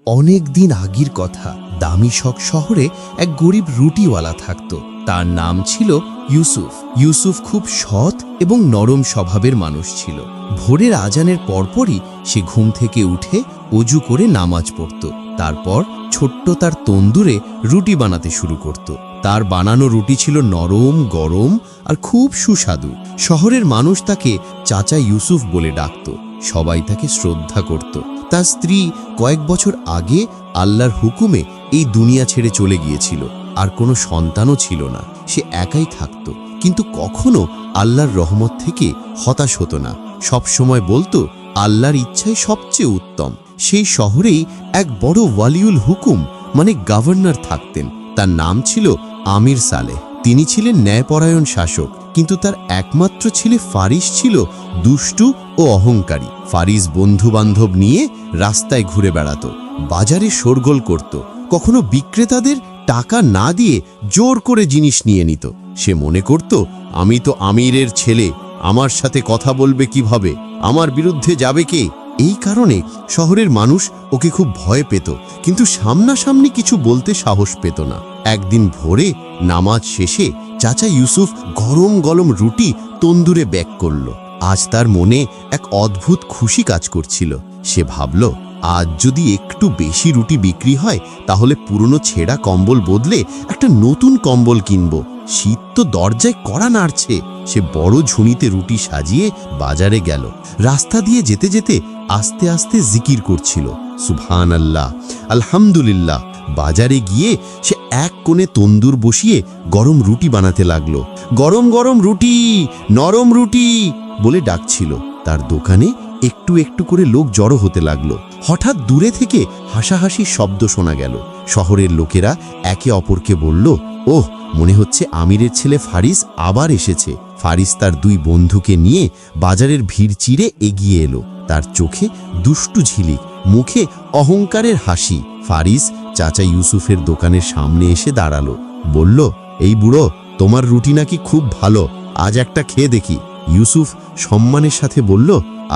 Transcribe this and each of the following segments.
অনেক দিন আগের কথা, দামিশক শহরে এক গরিব রুটিওয়ালা থাকত। তার নাম ছিল ইউসুফ। ইউসুফ খুব সৎ এবং নরম স্বভাবের মানুষ ছিল। ভোরের আজানের পরপরই সে ঘুম থেকে উঠে অজু করে নামাজ পড়ত। তারপর ছোট্ট তার তন্দুরে রুটি বানাতে শুরু করত। তার বানানো রুটি ছিল নরম, গরম আর খুব সুস্বাদু। শহরের মানুষ তাকে চাচা ইউসুফ বলে ডাকত। সবাই তাকে শ্রদ্ধা করত। তার স্ত্রী কয়েক বছর আগে আল্লাহর হুকুমে এই দুনিয়া ছেড়ে চলে গিয়েছিল, আর কোনো সন্তানও ছিল না। সে একাই থাকত, কিন্তু কখনো আল্লাহর রহমত থেকে হতাশ হতো না। সব সময় বলতো, আল্লাহর ইচ্ছাই সবচেয়ে উত্তম। সেই শহরেই এক বড় ওয়ালিউল হুকুম মানে গভর্নর থাকতেন। তার নাম ছিল আমির সালেহ। তিনি ছিলেন ন্যায়পরায়ণ শাসক, কিন্তু তার একমাত্র ছেলে ফারিস ছিল দুষ্টু ও অহংকারী। ফারিস বন্ধু বান্ধব নিয়ে রাস্তায় ঘুরে বেড়াতো, বাজারে শোরগোল করত, কখনো বিক্রেতাদের টাকা না দিয়ে জোর করে জিনিস নিয়ে নিত। সে মনে করত, আমি তো আমিরের ছেলে, আমার সাথে কথা বলবে কিভাবে, আমার বিরুদ্ধে যাবে কে? এই কারণে শহরের মানুষ ওকে খুব ভয় পেত, কিন্তু সামনাসামনি কিছু বলতে সাহস পেত না। একদিন ভোরে নামাজ শেষে চাচা ইউসুফ গরম গরম রুটি তন্দুরে ব্যাক করল। আজ তার মনে এক অদ্ভুত খুশি কাজ করছিল। সে ভাবল, আজ যদি একটু বেশি রুটি বিক্রি হয়, তাহলে পুরনো ছেঁড়া কম্বল বদলে একটা নতুন কম্বল কিনব। শীত তো দরজায় কড়া নাড়ছে। সে বড় ঝুড়িতে রুটি সাজিয়ে বাজারে গেল। রাস্তা দিয়ে যেতে যেতে আস্তে আস্তে জিকির করছিল, সুবহানাল্লাহ, আলহামদুলিল্লাহ। বাজারে গিয়ে সে এক কোণে তন্দুর বসিয়ে গরম রুটি বানাতে লাগলো। গরম গরম রুটি, নরম রুটি বলে ডাকছিল। তার দোকানে একটু একটু করে লোক জড়ো হতে লাগলো। হঠাৎ দূরে থেকে হাসাহাসির শব্দ শোনা গেল। শহরের লোকেরা একে অপরকে বলল, ওহ, মনে হচ্ছে আমিরের ছেলে ফারিস আবার এসেছে। ফারিস তার দুই বন্ধুকে নিয়ে বাজারের ভিড় চিরে এগিয়ে এলো। তার চোখে দুষ্টু ঝিলিক, মুখে অহংকারের হাসি। ফারিস চাচা ইউসুফের দোকানের সামনে এসে দাঁড়ালো, বলল, এই বুড়ো, তোমার রুটি নাকি খুব ভালো, আজ একটা খেয়ে দেখি। ইউসুফ সম্মানের সাথে বলল,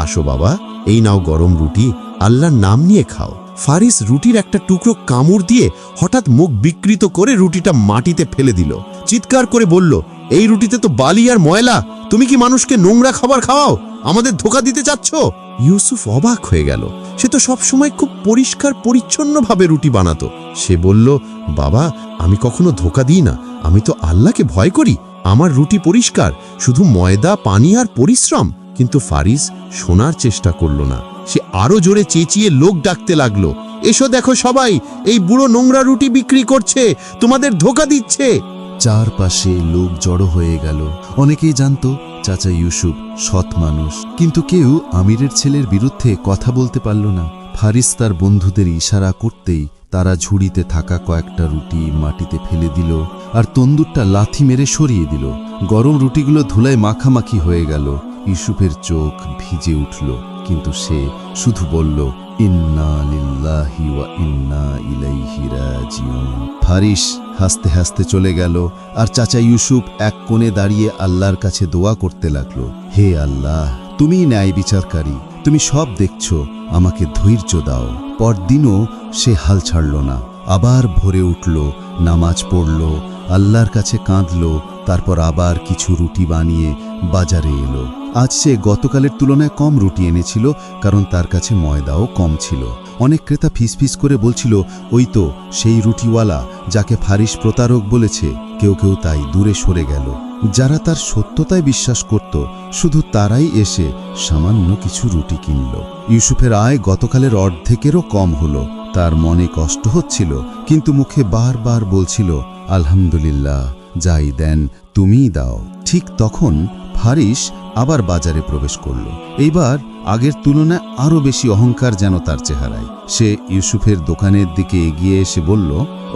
আসো বাবা, এই নাও গরম রুটি, আল্লাহর নাম নিয়ে খাও। ফারিস রুটির একটা টুকরো কামড় দিয়ে হঠাৎ মুখ বিকৃত করে রুটিটা মাটিতে ফেলে দিল। চিৎকার করে বলল, এই রুটিতে তো বালি আর ময়লা, তুমি কি মানুষকে নোংরা খাবার খাওয়াও? আমাদের ধোঁকা দিতে চাচ্ছ? ইউসুফ অবাক হয়ে গেল। সে তো সবসময় খুব পরিষ্কার পরিচ্ছন্নভাবে রুটি বানাতো। সে বলল, বাবা, আমি কখনো ধোঁকা দিই না, আমি তো আল্লাহকে ভয় করি। আমার রুটি পরিষ্কার, শুধু ময়দা, পানি আর পরিশ্রম। কিন্তু ফারিস শোনার চেষ্টা করল না। সে আরো জোরে চেঁচিয়ে লোক ডাকতে লাগলো, এসো দেখো সবাই, এই বুড়ো নোংরা রুটি বিক্রি করছে, তোমাদের ধোঁকা দিচ্ছে। চারপাশে লোক জড়ো হয়ে গেল। অনেকেই জানতো চাচা ইউসুফ সৎ মানুষ, কিন্তু কেউ আমিরের ছেলের বিরুদ্ধে কথা বলতে পারল না। ফারিস তার বন্ধুদের ইশারা করতেই তারা ঝুড়িতে থাকা কয়েকটা রুটি মাটিতে ফেলে দিল আর তন্দুরটা লাথি মেরে সরিয়ে দিল। গরম রুটিগুলো ধুলায় মাখামাখি হয়ে গেল। ইউসুফের চোখ ভিজে উঠল, কিন্তু সে শুধু বলল, ইন্না লিল্লাহি ওয়া ইন্না ইলাইহি রাজিউন। ফারিস হাসতে হাসতে চলে গেল, আর চাচা ইউসুফ এক কোণে দাঁড়িয়ে আল্লাহর কাছে দোয়া করতে লাগলো, হে আল্লাহ, তুমি ন্যায় বিচারকারী, তুমি সব দেখছো, আমাকে ধৈর্য দাও। পরদিনও সে হাল ছাড়ল না। আবার ভোরে উঠল, নামাজ পড়ল, আল্লাহর কাছে কাঁদল, তারপর আবার কিছু রুটি বানিয়ে বাজারে এলো। আজ সে গতকালের তুলনায় কম রুটি এনেছিল, কারণ তার কাছে ময়দাও কম ছিল। অনেক ক্রেতা ফিসফিস করে বলছিল, ওই তো সেই রুটিওয়ালা যাকে ফারিস প্রতারক বলেছে। কেউ কেউ তাই দূরে সরে গেল। যারা তার সত্যতায় বিশ্বাস করত, শুধু তারাই এসে সামান্য কিছু রুটি কিনল। ইউসুফের আয় গতকালের অর্ধেকেরও কম হলো। তার মনে কষ্ট হচ্ছিল, কিন্তু মুখে বারবার বলছিল, আলহামদুলিল্লাহ, যাই দেন তুমিই দাও। ঠিক তখন ফারিস আবার বাজারে প্রবেশ করল। এইবার আগের তুলনায় আরও বেশি অহংকার যেন তার চেহারায়। সে ইউসুফের দোকানের দিকে এগিয়ে এসে বলল,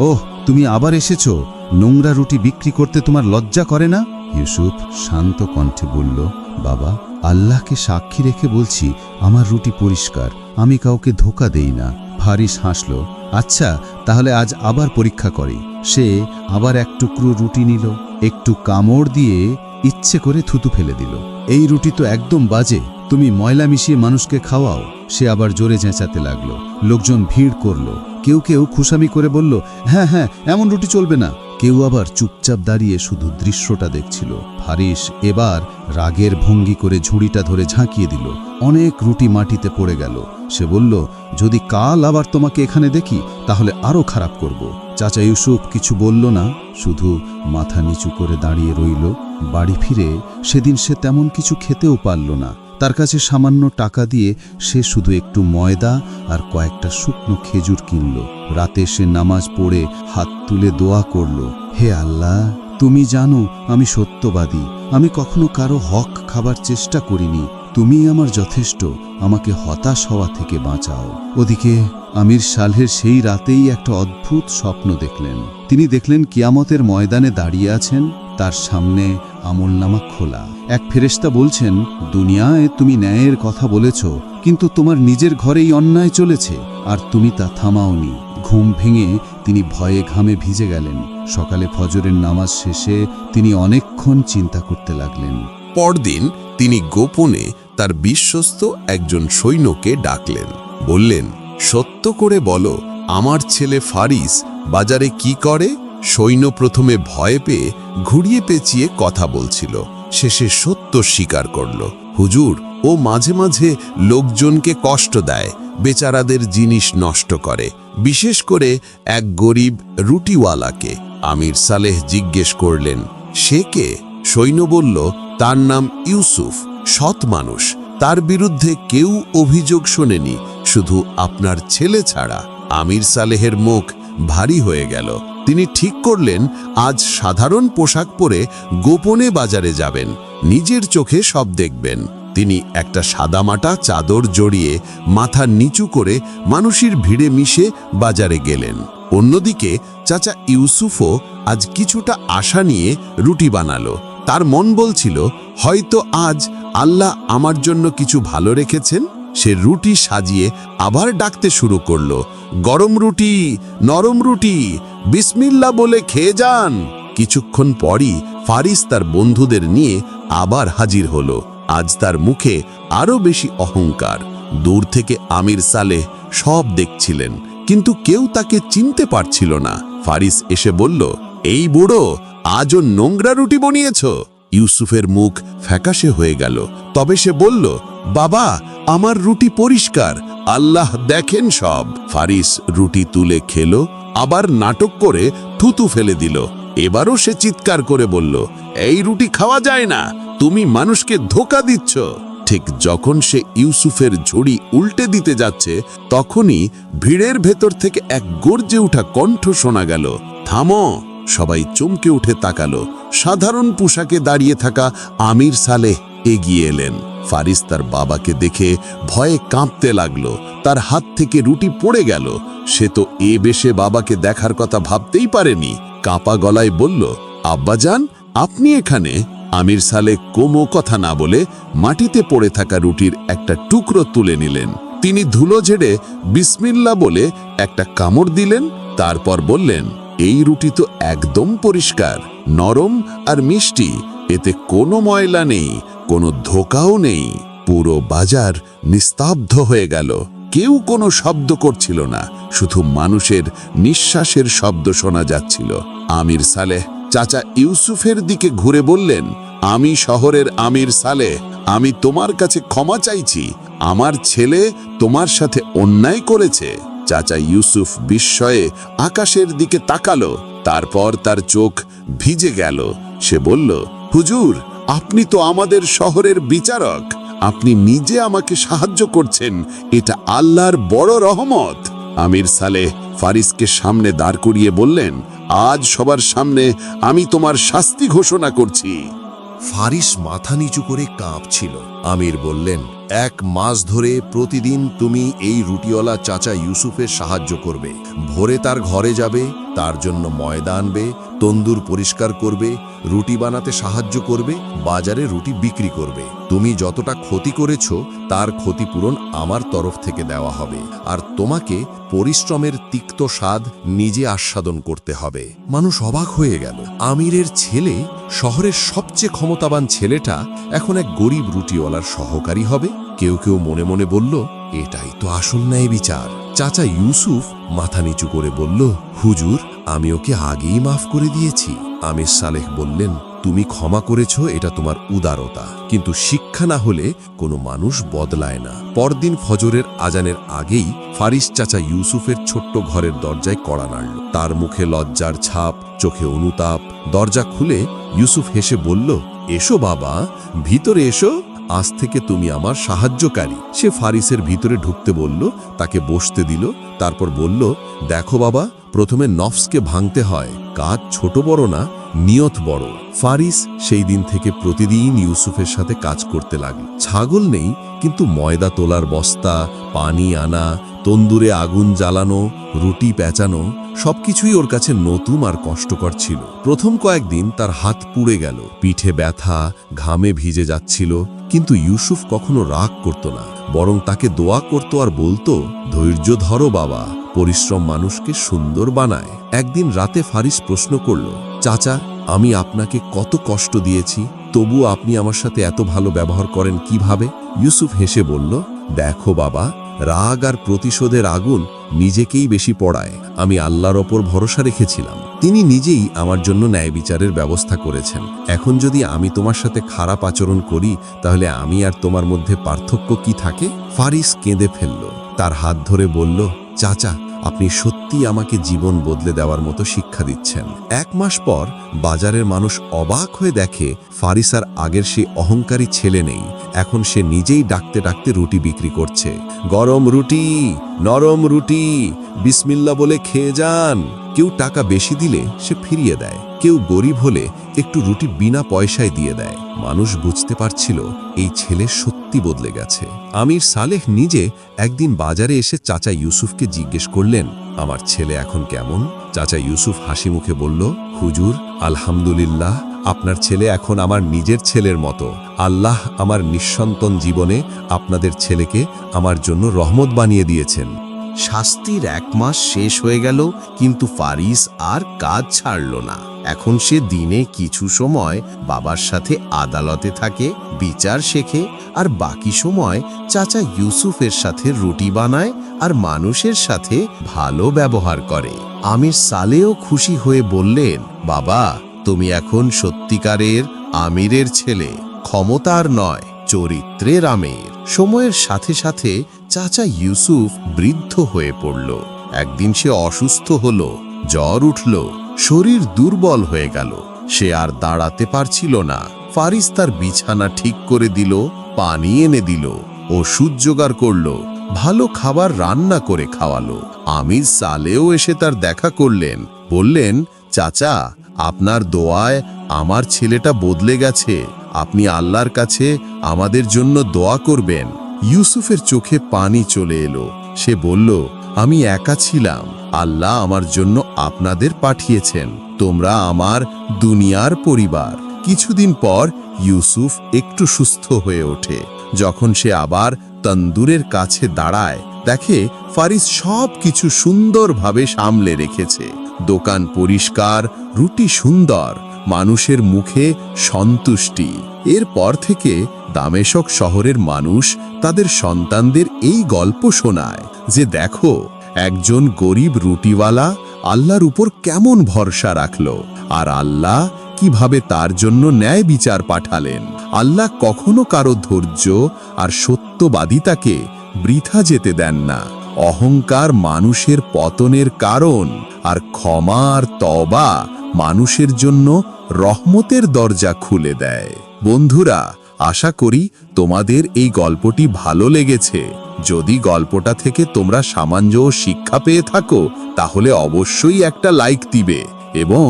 ওহ, তুমি আবার এসেছো, নোংরা রুটি বিক্রি করতে তোমার লজ্জা করে না? ইউসুফ শান্ত কণ্ঠে বলল, বাবা, আল্লাহকে সাক্ষী রেখে বলছি, আমার রুটি পরিষ্কার, আমি কাউকে ধোঁকা দেই না। ফারিস হাসল, আচ্ছা, তাহলে আজ আবার পরীক্ষা করি। সে আবার এক টুকরো রুটি নিল, একটু কামড় দিয়ে ইচ্ছে করে থুতু ফেলে দিল। এই রুটি তো একদম বাজে, তুমি ময়লা মিশিয়ে মানুষকে খাওয়াও। সে আবার জোরে চেঁচাতে লাগলো। লোকজন ভিড় করলো। কেউ কেউ খুশামি করে বলল, হ্যাঁ হ্যাঁ, এমন রুটি চলবে না। কেউ আবার চুপচাপ দাঁড়িয়ে শুধু দৃশ্যটা দেখছিল। ফারিস এবার রাগের ভঙ্গি করে ঝুড়িটা ধরে ঝাঁকিয়ে দিল। অনেক রুটি মাটিতে পড়ে গেল। সে বলল, যদি কাল আবার তোমাকে এখানে দেখি তাহলে আরো খারাপ করব। চাচা ইউসুফ কিছু বলল না, শুধু মাথা নিচু করে দাঁড়িয়ে রইল। বাড়ি ফিরে সেদিন সে তেমন কিছু খেতেও পারল না। তার কাছে সামান্য টাকা দিয়ে সে শুধু একটু ময়দা আর কয়েকটা শুকনো খেজুর কিনল। রাতে সে নামাজ পড়ে হাত তুলে দোয়া করল, হে আল্লাহ, তুমি জানো আমি সত্যবাদী। আমি কখনো কারো হক খাবার চেষ্টা করিনি। তুমি আমার যথেষ্ট। আমাকে হতাশ হওয়া থেকে বাঁচাও। ওদিকে আমির সালেহের সেই রাতেই একটা অদ্ভুত স্বপ্ন দেখলেন। তিনি দেখলেন কিয়ামতের ময়দানে দাঁড়িয়ে আছেন, তার সামনে আমলনামা খোলা। এক ফেরেশতা বলছেন, দুনিয়ায় তুমি ন্যায়ের কথা বলেছ, কিন্তু তোমার নিজের ঘরেই অন্যায় চলেছে, আর তুমি তা থামাওনি। ঘুম ভেঙে তিনি ভয়ে ঘামে ভিজে গেলেন। সকালে ফজরের নামাজ শেষে তিনি অনেকক্ষণ চিন্তা করতে লাগলেন। পরদিন তিনি গোপনে তার বিশ্বস্ত একজন সৈন্যকে ডাকলেন। বললেন, সত্য করে বলো, আমার ছেলে ফারিস বাজারে কি করে? সৈন্য প্রথমে ভয় পেয়ে ঘুরিয়ে পেঁচিয়ে কথা বলছিল। শেষে সত্য স্বীকার করল, হুজুর, ও মাঝে মাঝে লোকজনকে কষ্ট দেয়, বেচারাদের জিনিস নষ্ট করে, বিশেষ করে এক গরিব রুটিওয়ালাকে। আমির সালেহ জিজ্ঞেস করলেন, সে কে? সৈন্য বলল, তার নাম ইউসুফ, সৎ মানুষ। তার বিরুদ্ধে কেউ অভিযোগ শোনেনি, শুধু আপনার ছেলে ছাড়া। আমির সালেহের মুখ ভারী হয়ে গেল। তিনি ঠিক করলেন, আজ সাধারণ পোশাক পরে গোপনে বাজারে যাবেন, নিজের চোখে সব দেখবেন। তিনি একটা সাদামাটা চাদর জড়িয়ে মাথা নিচু করে মানুষের ভিড়ে মিশে বাজারে গেলেন। অন্যদিকে চাচা ইউসুফও আজ কিছুটা আশা নিয়ে রুটি বানালো। তার মন বলছিল, হয়তো আজ আল্লাহ আমার জন্য কিছু ভালো রেখেছেন। সে রুটি সাজিয়ে আবার ডাকতে শুরু করলো, গরম রুটি, নরম রুটি, বিসমিল্লাহ বলে খেয়ে যান। কিছুক্ষণ পরই ফারিস তার বন্ধুদের নিয়ে আবার হাজির হলো। আজ তার মুখে আরো বেশি অহংকার। দূর থেকে আমির সালেহ সব দেখছিলেন, কিন্তু কেউ তাকে চিনতে পারছিল না। ফারিস এসে বলল, এই বুড়ো, আজও নোংরা রুটি বানিয়েছ? ইউসুফের মুখ ফ্যাকাশে হয়ে গেল। তবে সে বলল, বাবা, আমার রুটি পরিষ্কার, আল্লাহ দেখেন সব। ফারিস রুটি তুলে খেলো, আবার নাটক করে থুতু ফেলে দিল। এবারও সে চিৎকার করে বলল, এই রুটি খাওয়া যায় না, তুমি মানুষকে ধোঁকা দিচ্ছ। ঠিক যখন সে ইউসুফের ঝুড়ি উল্টে দিতে যাচ্ছে, তখনই ভিড়ের ভেতর থেকে এক গর্জে ওঠা কণ্ঠ শোনা গেল, থামো! সবাই চমকে উঠে তাকালো। সাধারণ পোশাকে দাঁড়িয়ে থাকা আমির সালেহ এগিয়ে এলেন। ফারিস তার বাবাকে দেখে ভয়ে কাঁপতে লাগলো। তার হাত থেকে রুটি পড়ে গেল। সে তো এ বেশে বাবাকে দেখার কথা ভাবতেই পারেনি। কাঁপা গলায় বলল, আব্বাজান, আপনি এখানে? আমির সালেহ কোনো কথা না বলে মাটিতে পড়ে থাকা রুটির একটা টুকরো তুলে নিলেন। তিনি ধুলো ঝেড়ে বিসমিল্লাহ বলে একটা কামড় দিলেন। তারপর বললেন, এই রুটি তো একদম পরিষ্কার, নরম আর মিষ্টি, এতে কোনো ময়লা নেই, কোনো ধোঁকাও নেই। পুরো বাজার নিস্তব্ধ হয়ে গেল। কেউ কোনো শব্দ করছিল না, শুধু মানুষের নিঃশ্বাসের শব্দ শোনা যাচ্ছিল। আমির সালেহ চাচা ইউসুফের দিকে ঘুরে বললেন, আমি শহরের আমির সালেহ, আমি তোমার কাছে ক্ষমা চাইছি। আমার ছেলে তোমার সাথে অন্যায় করেছে। চাচা ইউসুফ বিস্ময়ে আকাশের দিকে তাকালো। তারপর তার চোখ ভিজে গেল। সে বলল, হুজুর, আপনি তো আমাদের শহরের বিচারক। আপনি নিজে আমাকে সাহায্য করছেন, এটা আল্লাহর বড় রহমত। আমির সালেহ ফারিসকে সামনে দাঁড় করিয়ে বললেন, আজ সবার সামনে আমি তোমার শাস্তি ঘোষণা করছি। ফারিস মাথা নিচু করে কাঁপছিল। আমির বললেন, 1 মাস ধরে প্রতিদিন তুমি এই রুটিওয়ালা চাচা ইউসুফের সাহায্য করবে। ভোরে তার ঘরে যাবে, তার জন্য ময়দা আনবে, তন্দুর পরিষ্কার করবে, রুটি বানাতে সাহায্য করবে, বাজারে রুটি বিক্রি করবে। তুমি যতটা ক্ষতি করেছো তার ক্ষতিপূরণ আমার তরফ থেকে দেওয়া হবে, আর তোমাকে পরিশ্রমের তিক্ত স্বাদ নিজে আস্বাদন করতে হবে। মানুষ অবাক হয়ে গেল। আমিরের ছেলে, শহরের সবচেয়ে ক্ষমতাবান ছেলেটা, এখন এক গরিব রুটিওয়ালা। রুটিওয়ালার সহকারী হবে। কেউ কেউ মনে মনে বলল, এটাই তো আসল ন্যায় বিচার। চাচা ইউসুফ মাথা নিচু করে বলল, হুজুর, আমি ওকে আগেই মাফ করে দিয়েছি। আমির সালেহ বললেন, তুমি ক্ষমা করেছ, এটা তোমার উদারতা, কিন্তু শিক্ষা না হলে কোনো মানুষ বদলায় না। পরদিন ফজরের আজানের আগেই ফারিস চাচা ইউসুফের ছোট্ট ঘরের দরজায় কড়া নাড়ল। তার মুখে লজ্জার ছাপ, চোখে অনুতাপ। দরজা খুলে ইউসুফ হেসে বলল, এসো বাবা, ভিতরে এসো, আজ থেকে তুমি আমার সাহায্যকারী। সে ফারিসের ভিতরে ঢুকতে বলল, তাকে বসতে দিল। তারপর বলল, দেখো বাবা, প্রথমে নফসকে ভাঙতে হয়। কাজ ছোট বড় না, নিয়ত বড়। ফারিস সেই দিন থেকে প্রতিদিন ইউসুফের সাথে কাজ করতে লাগল। ছাগল নেই, কিন্তু ময়দা তোলার বস্তা, পানি আনা, তন্দুরে আগুন জ্বালানো, রুটি পেঁচানো সবকিছুই ওর কাছে নতুন আর কষ্টকর ছিল। প্রথম কয়েকদিন তার হাত পুড়ে গেল, পিঠে ব্যথা, ঘামে ভিজে যাচ্ছিল, কিন্তু ইউসুফ কখনো রাগ করত না, বরং তাকে দোয়া করত আর বলতো, ধৈর্য ধরো বাবা, পরিশ্রম মানুষকে সুন্দর বানায়। একদিন রাতে ফারিস প্রশ্ন করল, চাচা, আমি আপনাকে কত কষ্ট দিয়েছি, তবু আপনি আমার সাথে এত ভালো ব্যবহার করেন কিভাবে? ইউসুফ হেসে বলল, দেখো বাবা, রাগ আর প্রতিশোধের আগুন নিজেকেই বেশি পড়ায়। আমি আল্লাহর ওপর ভরসা রেখেছিলাম, তিনি নিজেই আমার জন্য ন্যায় বিচারের ব্যবস্থা করেছেন। এখন যদি আমি তোমার সাথে খারাপ আচরণ করি, তাহলে আমি আর তোমার মধ্যে পার্থক্য কি থাকে? ফারিস কেঁদে ফেলল, তার হাত ধরে বলল, চাচা, আপনি সত্যি আমাকে জীবন বদলে দেওয়ার মতো শিক্ষা দিচ্ছেন। 1 মাস পর বাজারের মানুষ অবাক হয়ে দেখে ফারিস আর আগের সেই অহংকারী ছেলে নেই। এখন সে নিজেই ডাকতে ডাকতে রুটি বিক্রি করছে। গরম রুটি, নরম রুটি, বিসমিল্লাহ বলে খেয়ে যান। কেউ টাকা বেশি দিলে সে ফিরিয়ে দেয়, কেউ গরিব হলে একটু রুটি বিনা পয়সায় দিয়ে দেয়। মানুষ বুঝতে পারছিল এই ছেলে সত্যি বদলে গেছে। আমির সালেহ নিজে একদিন বাজারে এসে চাচা ইউসুফকে জিজ্ঞেস করলেন, আমার ছেলে এখন কেমন? চাচা ইউসুফ হাসি মুখে বলল, হুজুর, আলহামদুলিল্লাহ, আপনার ছেলে এখন আমার নিজের ছেলের মতো। আল্লাহ আমার নিঃসন্তান জীবনে আপনাদের ছেলেকে আমার জন্য রহমত বানিয়ে দিয়েছেন। শাস্তির 1 মাস শেষ হয়ে গেল, কিন্তু ফারিস আর কাজ ছাড়ল না। এখন সে দিনে কিছু সময় বাবার সাথে আদালতে থাকে, বিচার শেখে, আর বাকি সময় চাচা ইউসুফের সাথে রুটি বানায় আর মানুষের সাথে ভালো ব্যবহার করে। আমির সালেও খুশি হয়ে বললেন, বাবা, তুমি এখন সত্যিকারের আমিরের ছেলে, ক্ষমতার নয়, চরিত্রের আমির। সময়ের সাথে সাথে চাচা ইউসুফ বৃদ্ধ হয়ে পড়ল। একদিন সে অসুস্থ হল, জ্বর উঠল, শরীর দুর্বল হয়ে গেল, সে আর দাঁড়াতে পারছিল না। ফারিস তার বিছানা ঠিক করে দিল, পানি এনে দিল, ওষুধ জোগাড় করল, ভালো খাবার রান্না করে খাওয়ালো। আমির সালেও এসে তার দেখা করলেন, বললেন, চাচা, আপনার দোয়ায় আমার ছেলেটা বদলে গেছে, আপনি আল্লাহর কাছে আমাদের জন্য দোয়া করবেন। ইউসুফের চোখে পানি চলে এলো, সে বলল, আমি একা ছিলাম, আল্লাহ আমার জন্য আপনাদের পাঠিয়েছেন, তোমরা আমার দুনিয়ার পরিবার। কিছুদিন পর ইউসুফ একটু সুস্থ হয়ে ওঠে। যখন সে আবার তন্দুরের কাছে দাঁড়ায়, দেখে ফারিস সব কিছু সুন্দরভাবে সামলে রেখেছে। দোকান পরিষ্কার, রুটি সুন্দর, মানুষের মুখে সন্তুষ্টি। এরপর থেকে দামেশক শহরের মানুষ তাদের সন্তানদের এই গল্প শোনায় যে, দেখো, একজন গরিব রুটিওয়ালা আল্লাহর উপর কেমন ভরসা রাখল, আর আল্লাহ কিভাবে তার জন্য ন্যায় বিচার পাঠালেন। আল্লাহ কখনো কারো ধৈর্য আর সত্যবাদিতাকে বৃথা যেতে দেন না। অহংকার মানুষের পতনের কারণ, আর ক্ষমা আর তওবা মানুষের জন্য রহমতের দরজা খুলে দেয়। বন্ধুরা, আশা করি তোমাদের এই গল্পটি ভালো লেগেছে। যদি গল্পটা থেকে তোমরা সামান্য শিক্ষা পেয়ে থাকো, তাহলে অবশ্যই একটা লাইক দিবে এবং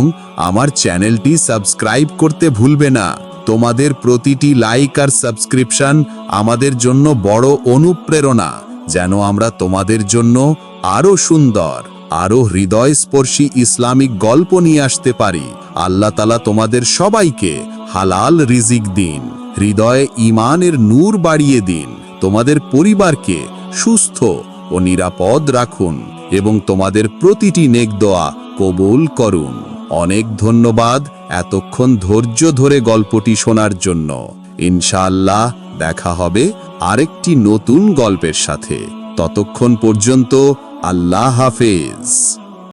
আমার চ্যানেলটি সাবস্ক্রাইব করতে ভুলবে না। তোমাদের প্রতিটি লাইক আর সাবস্ক্রিপশন আমাদের জন্য বড় অনুপ্রেরণা, যেন আমরা তোমাদের জন্য আরো সুন্দর, আরো হৃদয়স্পর্শী ইসলামিক গল্প নিয়ে আসতে পারি। আল্লাহ তাআলা তোমাদের সবাইকে হালাল রিজিক দিন, হৃদয়ে ঈমানের নূর বাড়িয়ে দিন, তোমাদের পরিবারকে সুস্থ ও নিরাপদ রাখুন এবং তোমাদের প্রতিটি নেক দোয়া কবুল করুন। অনেক ধন্যবাদ এতক্ষণ ধৈর্য ধরে গল্পটি শোনার জন্য। ইনশাআল্লাহ দেখা হবে আরেকটি নতুন গল্পের সাথে। ততক্ষণ পর্যন্ত আল্লাহ হাফেজ।